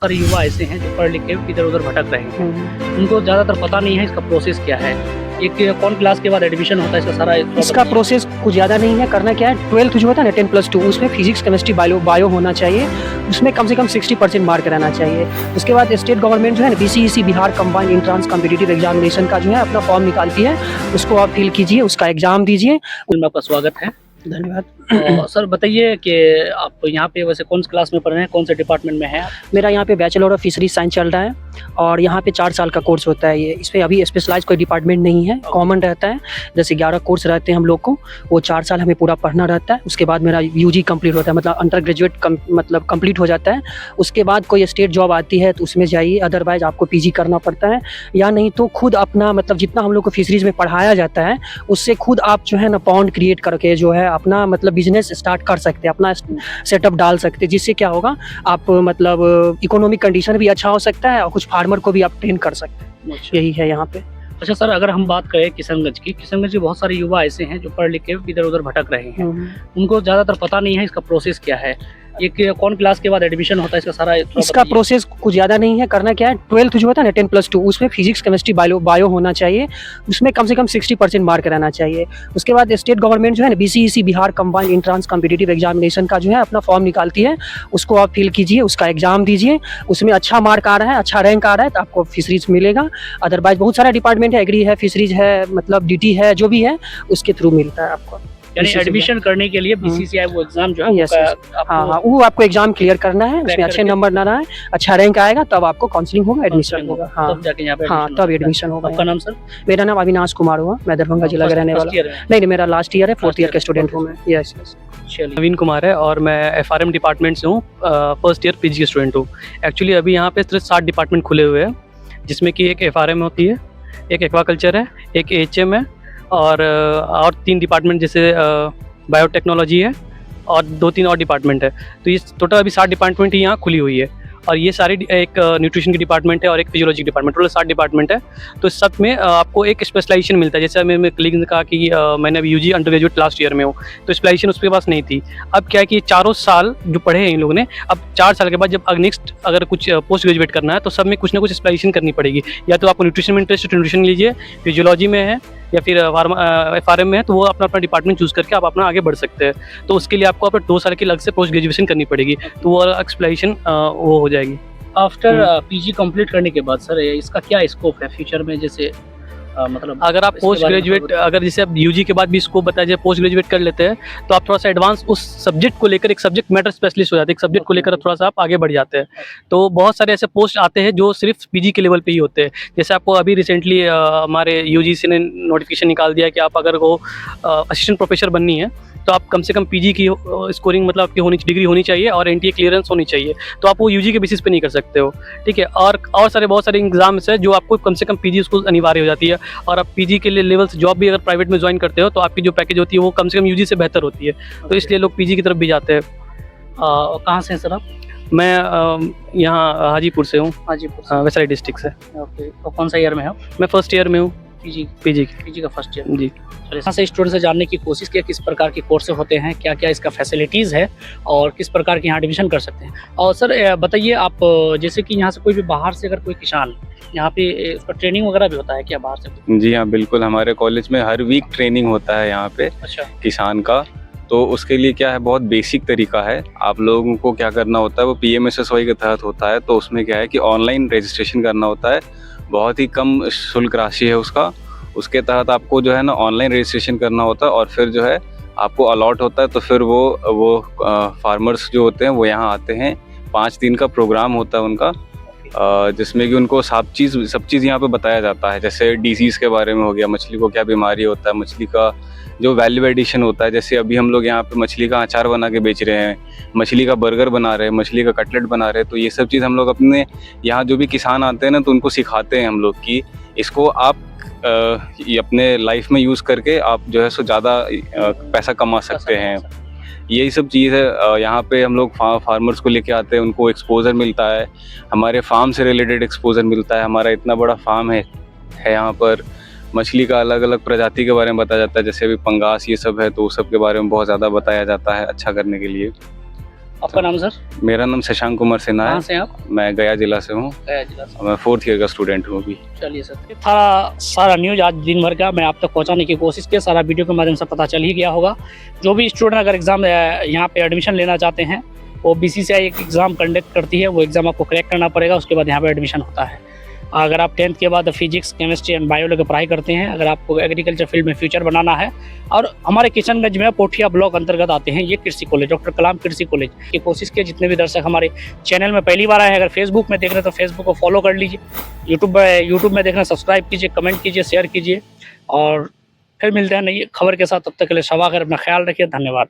सारे युवा ऐसे हैं जो पढ़ लिख के इधर-उधर भटक रहे हैं। उनको ज़्यादातर पता नहीं है इसका प्रोसेस क्या है। एक कौन क्लास के बाद एडमिशन होता है इसका सारा इसका प्रोसेस कुछ ज़्यादा नहीं है, करना क्या है 12th जो होता है ना 10+2 उसमें फिजिक्स, केमिस्ट्री, बायो होना चाहिए। उसमें कम से कम 60% मार्क रहना चाहिए। उसके बाद स्टेट गवर्नमेंट जो है ना BCEC Bihar combined entrance competitive examination का जो है अपना फॉर्म निकालती है, उसको आप फिल कीजिए, उसका एग्जाम दीजिए। में आपका स्वागत है। धन्यवाद। सर बताइए कि आप यहाँ पे वैसे कौन सी क्लास में पढ़ रहे हैं, कौन से डिपार्टमेंट में हैं आप? मेरा यहाँ पे बैचलर ऑफ फिशरीज साइंस चल रहा है और यहाँ पे 4 साल का कोर्स होता है ये। इसमें अभी स्पेशलाइज कोई डिपार्टमेंट नहीं है, कॉमन रहता है। जैसे 11 कोर्स रहते हैं हम लोग को, वो 4 साल हमें पूरा पढ़ना रहता है। उसके बाद मेरा यूजी कंप्लीट होता है, मतलब अंडर ग्रेजुएट मतलब कंप्लीट हो जाता है। उसके बाद कोई स्टेट जॉब आती है तो उसमें जाइए, अदरवाइज आपको पीजी करना पड़ता है, या नहीं तो खुद अपना मतलब जितना हम लोग को फिशरीज में पढ़ाया जाता है उससे खुद आप जो है ना पॉन्ड क्रिएट करके जो है अपना मतलब बिजनेस स्टार्ट कर सकते हैं, अपना सेटअप डाल सकते हैं, जिससे क्या होगा आप मतलब इकोनॉमिक कंडीशन भी अच्छा हो सकता है और कुछ फार्मर को भी आप ट्रेन कर सकते हैं। यही है यहाँ पे। अच्छा सर, अगर हम बात करें किशनगंज की, किशनगंज के बहुत सारे युवा ऐसे हैं जो पढ़ लिख के इधर-उधर भटक रहे हैं। उनको ज़्यादातर पता नहीं है इसका प्रोसेस क्या है। एक कौन क्लास के बाद एडमिशन होता है इसका सारा इसका प्रोसेस कुछ ज़्यादा नहीं है, करना क्या है 12th जो होता है ना 10+2 उसमें फिजिक्स, केमिस्ट्री, बायो होना चाहिए। उसमें कम से कम 60% मार्क रहना चाहिए। उसके बाद स्टेट गवर्नमेंट जो है ना BCEC Bihar combined entrance competitive examination का जो है अपना फॉर्म निकालती है, उसको आप फिल कीजिए, उसका एग्जाम दीजिए। उसमें अच्छा मार्क आ रहा है, अच्छा रैंक आ रहा है तो आपको फिशरीज मिलेगा। अदरवाइज बहुत सारा डिपार्टमेंट है, एग्री है, फिशरीज है, मतलब डीटी है, जो भी है उसके थ्रू मिलता है आपको। यानी एडमिशन करने के लिए बीसीसीआई वो एग्जाम जो है यस, हाँ, वो आपको एग्जाम क्लियर करना है, उसमें अच्छे नंबर ना आए, अच्छा रैंक आएगा तब आपको काउंसलिंग होगा, एडमिशन होगा। तब जाके यहाँ पे तब एडमिशन होगा। आपका नाम सर? मेरा नाम अविनाश कुमार हुआ, मैं दरभंगा जिला का रहने वाला। नहीं, मेरा लास्ट ईयर है, 4th ईयर का स्टूडेंट हूँ मैं। यस। नवीन कुमार है और मैं एफआरएम डिपार्टमेंट से हूँ, फर्स्ट ईयर पीजी स्टूडेंट हूँ। एक्चुअली अभी यहाँ पे सिर्फ 7 डिपार्टमेंट खुले हुए हैं, जिसमें कि एक एफआरएम होती है, एक एक्वाकल्चर है, एक एचएम है और 3 डिपार्टमेंट जैसे बायोटेक्नोलॉजी है और 2-3 और डिपार्टमेंट है। तो ये टोटल अभी 7 डिपार्टमेंट ही यहाँ खुली हुई है और ये सारी एक न्यूट्रिशन की डिपार्टमेंट है और एक फिजियोलॉजी डिपार्टमेंट, टोटल 7 डिपार्टमेंट है। तो सब में आपको एक स्पेशलाइजेशन मिलता है। जैसे मेरे कलीग ने कहा कि मैंने अभी UG undergraduate last year में हूँ, तो स्पेशलाइजेशन उसके पास नहीं थी। अब क्या है कि चारों साल जो पढ़े हैं इन लोगों ने, अब 4 साल के बाद जब नेक्स्ट अगर कुछ पोस्ट ग्रेजुएट करना है तो सब में कुछ ना कुछ स्पेशलाइजेशन करनी पड़ेगी। या तो आपको न्यूट्रिशन में इंटरेस्ट है, न्यूट्रिशन लीजिए, फिजियोलॉजी में है या फिर एफआरएम में है तो वो अपना डिपार्टमेंट चूज़ करके आप अपना आगे बढ़ सकते हैं। तो उसके लिए आपको अपना 2 साल की अलग से पोस्ट ग्रेजुएशन करनी पड़ेगी, तो वो एक्सप्लेनेशन वो हो जाएगी। आफ्टर पीजी कंप्लीट करने के बाद सर इसका क्या स्कोप है फ्यूचर में? जैसे मतलब अगर आप पोस्ट ग्रेजुएट, अगर जैसे आप यूजी के बाद भी स्कोप बताया जाए, पोस्ट ग्रेजुएट कर लेते हैं तो आप थोड़ा सा एडवांस उस सब्जेक्ट को लेकर एक सब्जेक्ट मैटर स्पेशलिस्ट हो जाते हैं, एक सब्जेक्ट को लेकर थोड़ा सा आप आगे बढ़ जाते हैं। तो बहुत सारे ऐसे पोस्ट आते हैं जो सिर्फ पीजी के लेवल पे ही होते हैं। जैसे आपको अभी रिसेंटली हमारे यूजीसी ने नोटिफिकेशन निकाल दिया कि आप अगर को असिस्टेंट प्रोफेसर बननी है तो आप कम से कम पीजी की स्कोरिंग मतलब आपकी डिग्री होनी चाहिए और एनटीए क्लियरेंस होनी चाहिए। तो आप वो यूजी के बेसिस पे नहीं कर सकते हो, ठीक है। और बहुत सारे एग्जाम्स है जो आपको कम से कम पीजी उसको अनिवार्य हो जाती है। और आप पीजी के लिए लेवल से जॉब भी अगर प्राइवेट में ज्वाइन करते हो तो आपकी जो पैकेज होती है वो कम से कम यूजी से बेहतर होती है। तो इसलिए लोग पीजी की तरफ भी जाते हैं। कहाँ से हैं सर आप? मैं यहाँ हाजीपुर से हूँ, हाजीपुर, वैशाली डिस्ट्रिक्ट से। ओके, तो कौन सा ईयर में हो? मैं फर्स्ट ईयर में हूँ, पीजी का फर्स्ट ईयर जी। यहाँ से स्टूडेंट से जानने की कोशिश की किस प्रकार के कोर्स होते हैं, क्या क्या इसका फैसिलिटीज़ है और किस प्रकार के यहाँ एडमिशन कर सकते हैं। और सर बताइए आप, जैसे कि यहाँ से कोई भी बाहर से अगर कोई किसान यहाँ पे उसका ट्रेनिंग वगैरह भी होता है क्या बाहर से? जी हाँ, बिल्कुल, हमारे कॉलेज में हर वीक ट्रेनिंग होता है यहाँ पे। अच्छा। किसान का, तो उसके लिए क्या है, बहुत बेसिक तरीका है। आप लोगों को क्या करना होता है, वो पीएमएसएसवाई के तहत होता है। तो उसमें क्या है कि ऑनलाइन रजिस्ट्रेशन करना होता है, बहुत ही कम शुल्क राशि है उसका। उसके तहत आपको जो है ना ऑनलाइन रजिस्ट्रेशन करना होता है और फिर जो है आपको अलॉट होता है। तो फिर वो फार्मर्स जो होते हैं वो यहाँ आते हैं। 5 दिन का प्रोग्राम होता है उनका, जिसमें कि उनको सब चीज़ यहाँ पे बताया जाता है। जैसे डिसीज़ के बारे में हो गया, मछली को क्या बीमारी होता है, मछली का जो वैल्यू एडिशन होता है। जैसे अभी हम लोग यहाँ पे मछली का अचार बना के बेच रहे हैं, मछली का बर्गर बना रहे हैं, मछली का कटलेट बना रहे हैं। तो ये सब चीज़ हम लोग अपने यहाँ जो भी किसान आते हैं ना तो उनको सिखाते हैं हम लोग कि इसको आप ये अपने लाइफ में यूज़ करके आप जो है सो ज़्यादा पैसा कमा सकते हैं। यही सब चीज़ है। यहाँ पे हम लोग फार्मर्स को लेके आते हैं, उनको एक्सपोजर मिलता है, हमारे फार्म से रिलेटेड एक्सपोजर मिलता है। हमारा इतना बड़ा फार्म है यहाँ पर। मछली का अलग अलग प्रजाति के बारे में बताया जाता है, जैसे अभी पंगास ये सब है तो उस सब के बारे में बहुत ज़्यादा बताया जाता है अच्छा करने के लिए। आपका नाम सर? मेरा नाम शशांक कुमार सिन्हा कहाँ है। से हैं आप? मैं गया जिला से हूँ। गया जिला से। मैं 4th ईयर का स्टूडेंट हूँ अभी। चलिए सर, ये था सारा न्यूज़ आज दिन भर का मैं आप तक पहुंचाने की कोशिश की। सारा वीडियो के माध्यम से पता चल ही गया होगा। जो भी स्टूडेंट अगर एग्ज़ाम यहाँ पे एडमिशन लेना चाहते हैं, वो BCCI एक एग्ज़ाम कंडक्ट करती है, वो एग्ज़ाम आपको क्रैक करना पड़ेगा, उसके बाद यहाँ पे एडमिशन होता है। अगर आप 10th के बाद फिजिक्स, केमिस्ट्री एंड बायो लेकर पढ़ाई करते हैं, अगर आपको एग्रीकल्चर फील्ड में फ्यूचर बनाना है, और हमारे किशनगंज में पोठिया ब्लॉक अंतर्गत आते हैं ये कृषि कॉलेज, डॉक्टर कलाम कृषि कॉलेज की कोशिश की। जितने भी दर्शक हमारे चैनल में पहली बार आए हैं, अगर फेसबुक में देख रहे हैं तो फेसबुक को फॉलो कर लीजिए, यूट्यूब में देख रहे हैं सब्सक्राइब कीजिए, कमेंट कीजिए, शेयर कीजिए, और फिर मिलते हैं नई खबर के साथ। तब तक के लिए शबा खैर, अपना ख्याल रखिए। धन्यवाद।